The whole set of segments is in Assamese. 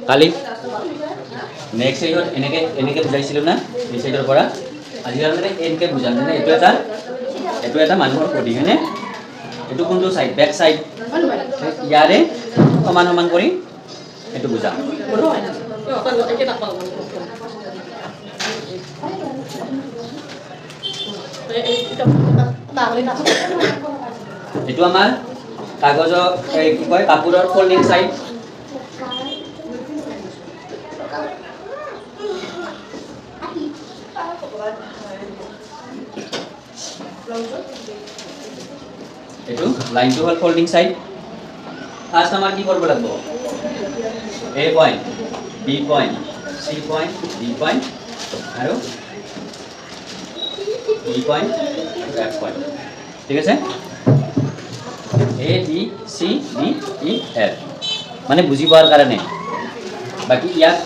কালি নেক্সট সাইডত এনেকে বুজাইছিলো না এই সাইডৰ পৰা আজিকালি মানে এনেকে বুজাম মানে এইটো এটা মানুহৰ বডি হয়নে এইটো কোনটো সাইড ব্যাক সাইড ইয়াৰে সমান সমান কৰি এইটো বুজাম এইটো আমাৰ কাগজৰ কি কয় কাপোৰৰ ফোল্ডিং সাইড এইটো লাইনটো হল ফোল্ডিং সাইড ফাৰ্স্ট আমাৰ কি কৰিব লাগিব এ পয়েন্ট বি পয়েন্ট সি পয়েন্ট ডি পয়েন্ট আৰু ই পয়েন্ট এফ পয়েন্ট ঠিক আছে A B C D E F মানে বুজি পোৱাৰ কাৰণে বাকি ইয়াত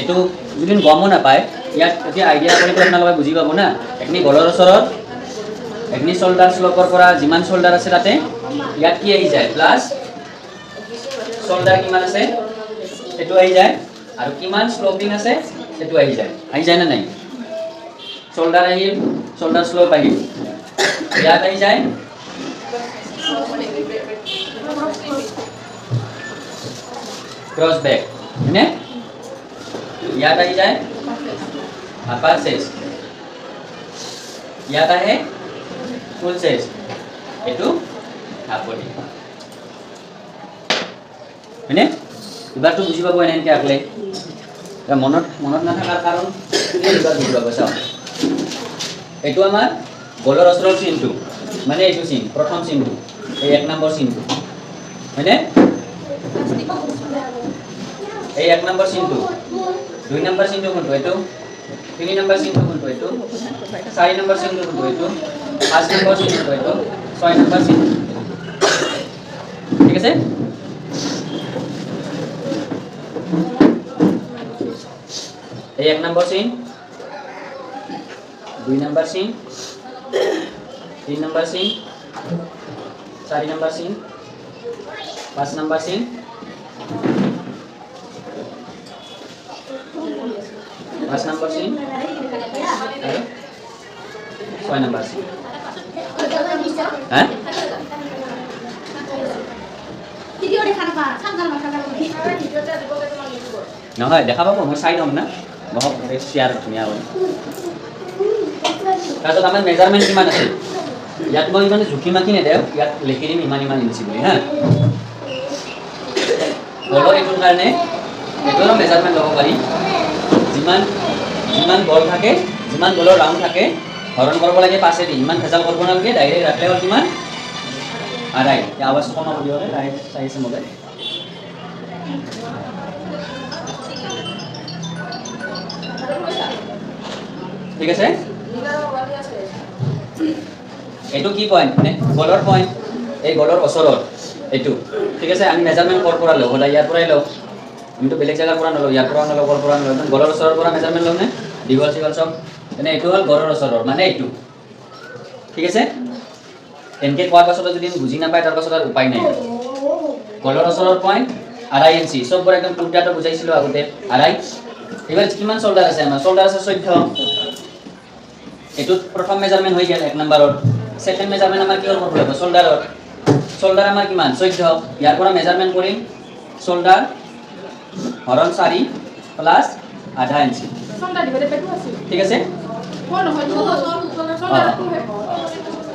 এটো যদি গমো নাপায় ইয়াত এতিয়া আইডিয়া কৰি আপোনালোকে বুজি পাব না একনি গলৰ ওচৰত একনি শোল্ডাৰ স্লোপৰ পৰা যিমান শোল্ডাৰ আছে তাতে ইয়াত কি আহি যায় প্লাস শোল্ডাৰ কিমান আছে এটো আহি যায় আৰু কিমান স্লোপিং আছে এটো আহি যায় না নাই শোল্ডাৰ আহিল শোল্ডাৰ স্লোপ আহিল ইয়াত আহি যায় क्रॉस बैक है याद आई जाए अपर सेस याद है फुल सेस एटू हाफ बॉडी है এবাৰ তো বুজি পাব এনেকে আকলে মনত না থাকাৰ কাৰণ এবাৰ বুজি পাব চাও এটু আমাৰ গলৰ ওচৰৰ চিনটো মানে এটু চিন প্ৰথম চিনটো এই এক নম্বৰ চিনটো হয়নে এই এক নম্বৰ চিনটো দুই নম্বৰ চিনটো কোনটো এটো তিনি নম্বৰ চিনটো কোনটো এটো চাৰি নম্বৰ চিনটো কোনটো এটো পাঁচ নম্বৰ চিনটো এটো ছয় নম্বৰ চিন ঠিক আছে এই এক নম্বৰ চিন দুই নম্বৰ চিন তিন নম্বৰ চিন চাৰি নম্বৰ চিন পাঁচ নম্বৰ চিন पाँच नंबर सीन छह नंबर सीन हैं নহয় দেখা পাব মই চাই লম না বহুত শেয়ার ধুনীয়া হয় তাৰপিছত আমাৰ মেজাৰমেন্ট কিমান আছে ইয়াত মই মানে ঝুকি মাকি নেদেও ইয়াত লিখি দিম ইমান ইঞ্চি বুলি হা গলৰ এইটোৰ কাৰণে এইটোৰ মেজাৰমেন্ট ল'ব পাৰি যিমান বল থাকে যিমান বলৰ ৰাউন্ড থাকে হৰণ কৰিব লাগে পাছে দি ইমান ভেজাল কৰিব নালাগে ডাইৰেক্ট ৰাখলে হ'ল কিমান আড়াই আৱাজ কমাব দিও ডাইৰেক্ট চাইছে মোবাইল ঠিক আছে এইটো কি পয়েন্ট মানে গলৰ পয়েন্ট এই গলৰ ওচৰত এইটো ঠিক আছে আমি মেজাৰমেন্ট কৰ পৰা লও হলা ইয়াৰ পৰাই লও আমি তো বেলেগ জায়গাৰ পৰা নলও ইয়াৰ পৰা নলও কৰ পৰা নলও গলৰ ওচৰৰ পৰা মেজাৰমেন্ট লও নে দীঘল সিগল সব মানে এইটো হল গলৰ ওচৰৰ মানে এইটো ঠিক আছে এনকে কোৱাৰ পাছত যদি বুজি নাপায় তাৰ পাছত উপায় নাই গলৰ ওচৰৰ পয়েন্ট আড়াই ইঞ্চি সব বৰ একদম টুকটাটো বুজাইছিলো আগতে আড়াই এবাৰ কিমান শোল্ডাৰ আছে আমাৰ শোল্ডাৰ আছে 14 এটো প্ৰথম মেজাৰমেন্ট হৈ গেল এক নম্বৰৰ সেকেন্ড মেজাৰমেন্ট আমাৰ কি কৰিব লাগিব শোল্ডাৰ আমাৰ কিমান 14 ইয়াৰ পৰা মেজাৰমেন্ট কৰিম শোল্ডাৰ হৰণ 4 প্লাস আধা ইঞ্চি ঠিক আছে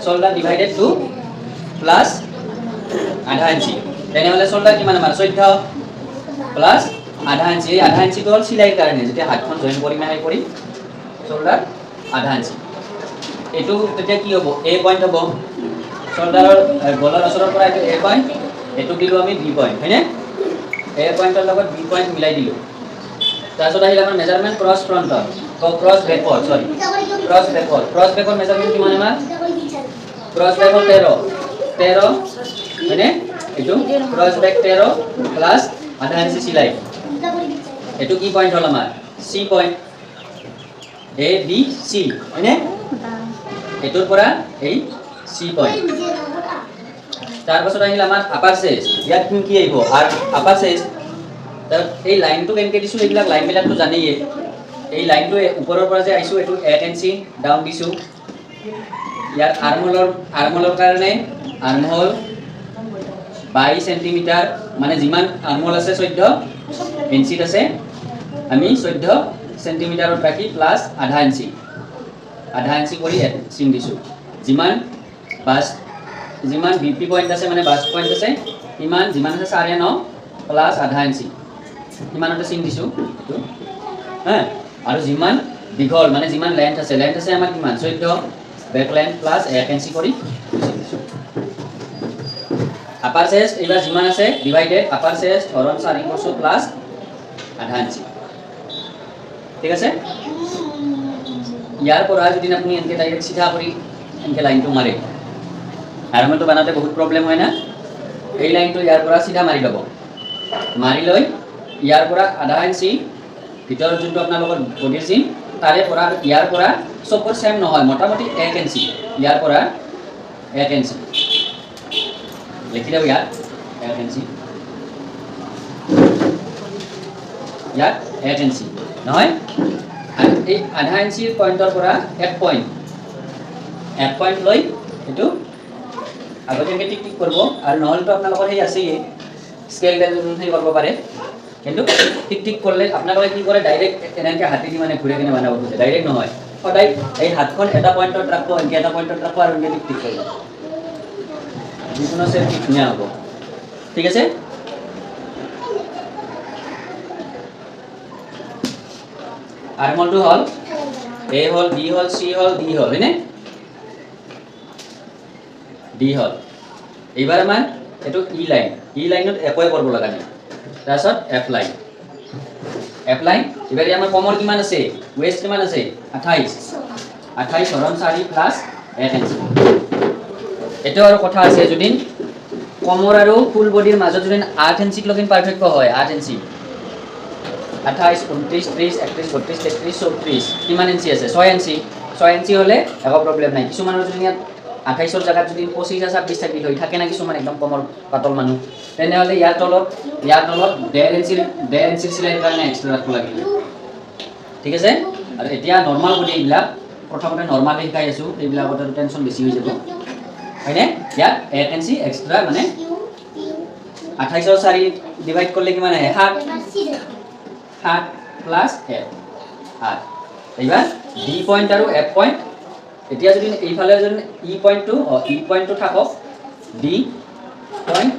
শোল্ডাৰ ডিভাইডেড 2 প্লাস আধা ইঞ্চি তেনেহ'লে শোল্ডাৰ কিমান আমাৰ 14 প্লাস আধা ইঞ্চি। এই আধা ইঞ্চিটো হ'ল চিলাইৰ কাৰণে, যেতিয়া হাতখন জইন কৰিম হেৰি কৰিম শোল্ডাৰ আধা ইঞ্চি। এইটো তেতিয়া কি হ'ব এ পইণ্ট হ'ব, শোল্ডাৰৰ গলৰ ওচৰৰ পৰা এইটো এ পইণ্ট, এইটো দিলোঁ আমি বি পইণ্ট হয়নে? এ পইণ্টৰ লগত বি পইণ্ট মিলাই দিলোঁ। তাৰপিছত আহিল আমাৰ মেজাৰমেণ্ট ক্ৰছ ফ্ৰণ্টৰ, ক্ৰছ বেকৰ সৰি ক্ৰছ বেকৰ। ক্ৰছ বেকৰ মেজাৰমেণ্ট কিমান আমাৰ? ক্ৰছ বেকৰ 13 হয়নে? এইটো ক্ৰছ বেক 13 প্লাস আধা ইঞ্চি চিলাই। এইটো কি পইণ্ট হ'ল আমাৰ? C point, A B C হয়নে? এইটোৰ পৰা এই চি পইণ্ট। তাৰপাছত আহিল আমাৰ আপাৰ চেজ। ইয়াত কি আহিব? আৰ আপাৰ চেজ। এই লাইনটো কেনেকৈ দিছোঁ এইবিলাক লাইনবিলাকতো জানেই। এই লাইনটো ওপৰৰ পৰা যে আহিছোঁ এইটো 1 ইঞ্চি ডাউন দিছোঁ। ইয়াৰ আৰ্মহোলৰ কাৰণে আৰ্মহোল 22 সেন্টিমিটাৰ, মানে যিমান আৰ্মহোল আছে 14 ইঞ্চিত আছে, আমি 14 সেন্টিমিটাৰত ৰাখি প্লাস আধা ইঞ্চি কৰি চিন দিছোঁ। যিমান বিপি পইণ্ট আছে মানে বাছ পইণ্ট আছে যিমান আছে 9.5 প্লাস আধা ইঞ্চি সিমানতে চিন দিছোঁ এইটো হা। আৰু যিমান দীঘল মানে যিমান লেন্থ আছে আমাৰ কিমান 14 বেক লেন্থ প্লাস 1 ইঞ্চি কৰি চিন দিছোঁ। আপাৰ চেষ্ট এইবাৰ যিমান আছে ডিভাইডেড আপাৰ চেষ্ট হৰণ 4 কৰিছোঁ প্লাস আধা ইঞ্চি। ঠিক আছে? ইয়াৰ পৰা যদি আপুনি এনেকৈ ডাইৰেক্ট চিধা কৰি এনেকৈ লাইনটো মাৰে, আৰ্মহোলটো বনাওঁতে বহুত প্ৰব্লেম হয় না। এই লাইনটো ইয়াৰ পৰা চিধা মাৰি ল'ব, মাৰি লৈ ইয়াৰ পৰা আধা ইঞ্চি ভিতৰত যোনটো আপোনালোকৰ বডিৰ চিন তাৰে পৰা ইয়াৰ পৰা চবৰ সেম নহয়, মোটামুটি 1 ইঞ্চি ইয়াৰ পৰা 1 ইঞ্চি লিখি দিওঁ। ইয়াত 1 ইঞ্চি, ইয়াত 1 ইঞ্চি নহয়। আৰু এই আধা ইঞ্চিৰ পইণ্টৰ পৰা 1 পইণ্ট লৈ এইটো আগতীয়াকৈ টিক টিক কৰিব। আৰু নহ'লেতো আপোনালোকৰ সেই আছেই স্কেল সেই কৰিব পাৰে, কিন্তু টিক টিক কৰিলে আপোনালোকে কি কৰে ডাইৰেক্ট এনেকৈ হাতে দি মানে ঘূৰি কিনে বনাব খোজে, ডাইৰেক্ট নহয়। সদায় এই হাতখন এটা পইণ্টত ৰাখব, এনেকৈ এটা পইণ্টত ৰাখব আৰু এনেকৈ টিক টিক কৰিব, যিকোনো চেপ ধুনীয়া হ'ব। ঠিক আছে? আৰ্মহোলটো হ'ল এ হ'ল, বি হ'ল, চি হ'ল, ডি হ'ল হয়নে? ডি হ'ল। এইবাৰ আমাৰ এইটো ই লাইনত একোৱে কৰিব লগা নাই। তাৰপিছত এফ লাইন এইবাৰ আমাৰ কমৰ কিমান আছে, ৱেষ্ট কিমান আছে 28 হৰণ 4 প্লাস 1 ইঞ্চি। এইটো আৰু কথা আছে, যদি কমৰ আৰু ফুল বডিৰ মাজত যদি 8 ইঞ্চিক লগিন পাৰ্থক্য হয়, 8 ইঞ্চি 28 29 30 31 32 33 34 কিমান ইঞ্চি আছে 6 ইঞ্চি হ'লে একো প্ৰব্লেম নাই। কিছুমানৰ যদি ইয়াত 28ৰ জায়গাত যদি 25 26 থাকি হৈ থাকে না কিছুমান একদম কমৰ পাতল মানুহ, তেনেহ'লে ইয়াৰ তলত 1.5 ইঞ্চিৰ চিলাইৰ কাৰণে এক্সট্ৰা ৰাখিব লাগিব। ঠিক আছে? আৰু এতিয়া নৰ্মাল বডি এইবিলাক প্ৰথমতে নৰ্মালি শিকাই আছোঁ, এইবিলাকত টেনশ্যন বেছি হৈ যাব হয়নে? ইয়াত 1 ইঞ্চি এক্সট্ৰা, মানে 28ৰ 4 ডিভাইড কৰিলে কিমান আহে 7 প্লাস 1 8। এইবাৰ ডি পইণ্ট আৰু এফ পইণ্ট, এতিয়া যদি এইফালে যদি ই পইণ্টটো থাকক, ডি পইণ্ট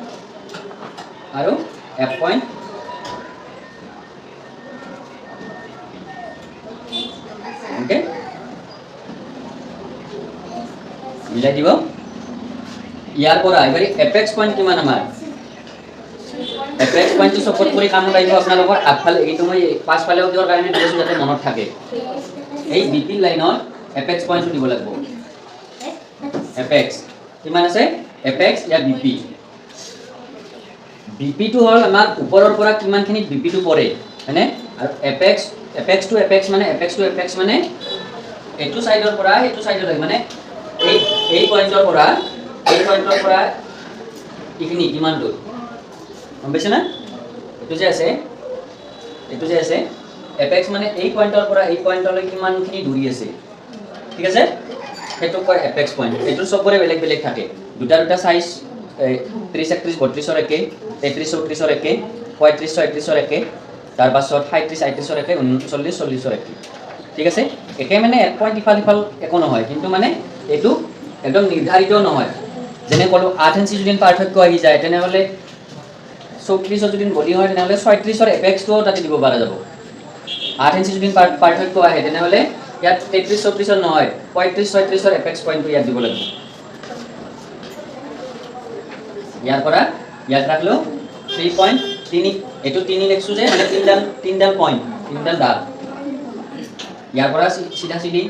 আৰু এফ পইণ্ট ওকে মিলাই দিব। ইয়াৰ পৰা এবাৰ এপেক্স পইণ্ট কিমান আমাৰ? এপেক্স পইণ্টটো চপৰ্ট কৰি কামত আহিব আপোনালোকৰ আগফালে। এইটো মই পাছফালেও দিয়াৰ কাৰণে দিছোঁ যাতে মনত থাকে। এই বিপি লাইনত এপেক্স পইণ্টটো দিব লাগিব। এপেক্স কিমান আছে? এপেক্স ইয়াৰ বিপিটো হ'ল আমাৰ ওপৰৰ পৰা কিমানখিনিত বিপিটো পৰে হয়নে? আৰু এপেক্স টু এপেক্স মানে এইটো সাইডৰ পৰা এইটো সাইডলৈ, মানে এই পইণ্টৰ পৰা এইখিনি কিমান দূৰ গম পাইছে না? এইটো যে আছে এপেক্স মানে এই পইণ্টৰ পৰা এই পইণ্টলৈ কিমানখিনি দূৰি আছে। ঠিক আছে? সেইটো কয় এপেক্স পইণ্ট। এইটো চবৰে বেলেগ বেলেগ থাকে, দুটা সাইজ 30 31 32ৰ একে, 33 34ৰ একে, 35 36ৰ একে, তাৰপাছত 37 38ৰ একে, 39 40ৰ একে। ঠিক আছে? একে মানে 1 পইণ্ট ইফাল একো নহয়, কিন্তু মানে এইটো একদম নিৰ্ধাৰিত নহয়। যেনে ক'লো 8 ইঞ্চি যদি পাৰ্থক্য আহি যায় তেনেহ'লে 34 যদি বডি হয় তেনেহ'লে 36ৰ এপেক্সটোও তাতে দিব পৰা যাব 8 ইঞ্চি যদি পাৰ্থক্য আহে তেনেহ'লে ইয়াত 33 34ৰ নহয় 35 36ৰ এপেক্স পইণ্টটো ইয়াত দিব লাগিব ইয়াৰ পৰা ইয়াত ৰাখলো 3.3 এটো 3 লিখছো যে মানে তিনডাল পইণ্ট তিনডাল ডাল ইয়াৰ পৰা সিধা সিধি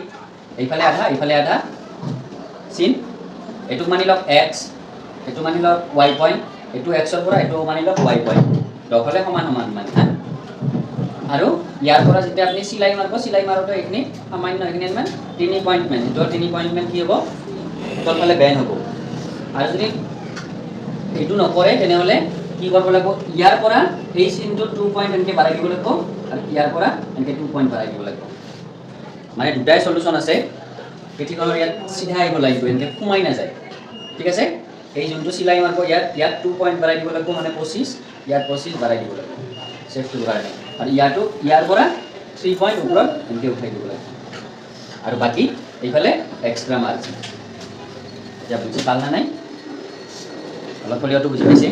এইফালে আধা চিন এটো মানি লওক x এটো মানি লওক y পইণ্ট এটো x ৰ পৰা এটো মানি লওক y পইণ্ট দখলে সমান মানে হা আৰু ইয়াৰ পৰা যেতিয়া আপুনি সিলাই মাৰটো এখিনি সামান্য এখিনি মানে 3 পইণ্ট মানে তো 3 পইণ্ট মানে কি হ'ব তলফালে বেন হ'ব আৰু যদি এটো নকৰে তেনেহলে কি কৰিব লাগিব ইয়াৰ পৰা এই চিনটো 2 পইণ্ট এনেকে বাঢ়াই দিব লাগিব আৰু ইয়াৰ পৰা এনেকে 2 পইণ্ট বাঢ়াই দিব লাগিব মানে দুটাই সলিউশন আছে পেটিকনৰ ইয়াত সিধা আহিব লাগিব এনেকে সোমাই না যায় ঠিক আছে এই যোনটো সিলাই মাৰব ইয়াত 2 পইণ্ট বাঢ়াই দিব লাগিব মানে 25 ইয়াত 25 বাঢ়াই দিব লাগিব সেফটো কাৰণে আৰু ইয়াৰ পৰা 3 পইণ্ট ওপৰত এনেকে উঠাই দিব লাগিব আৰু বাকি এইফালে এক্সট্ৰা মাৰ্জিন এতিয়া বুজি পালা নাই অলপ হলেওটো বুজি পাইছে